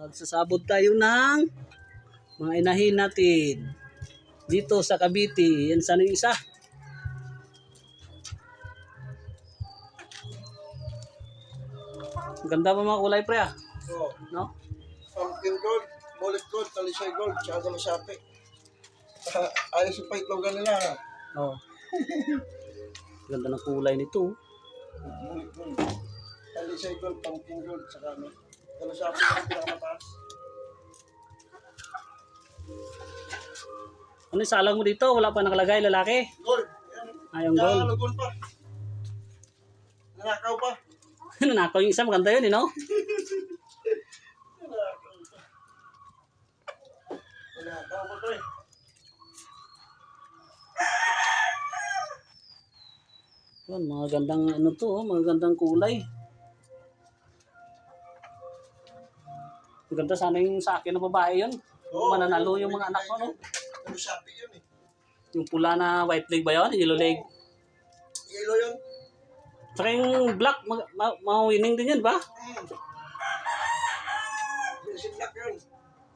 Magsasabot tayo ng mga inahin natin dito sa Cavite. Yan sana yung isa. Ganda pa mga kulay pre ah. Oo. No? Pumpkin gold, bullet gold, talisay gold, tsaka kalasapi. Ayos yung paitlogan nila. Oh. Ganda ng kulay nito. Bullet gold, talisay gold, pumpkin gold, tsaka ano. Kalasapi yung pinakamataas. Ano yung salang mo dito? Wala pa nakalagay lalaki? Gold. Yan. Ayong gold. Tsaka gold pa. Nanakaw pa. Nanakaw yung isa. Maganda yun, no? Nanakaw pa to eh. Yan, mga gandang ano to, mga gandang kulay. Maganda sana yung sa akin na babae yun. Mananalo yung mga anak ko, no? Kalasapi yun eh. Yung pula na white leg ba yun? Yellow leg. Yellow yun. Saka yung black, ma-winning din yun ba? Si Black yun.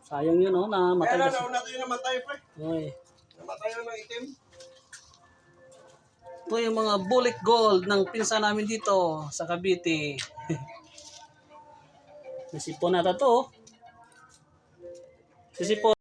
Sayang yun, no? Namatay Kaya kasi. na natin yung namatay pa eh. Oy. Namatay na ng itim. Ito yung mga bullet gold ng pinsa namin dito sa Cavite. Nasipon nata to. Sisipon.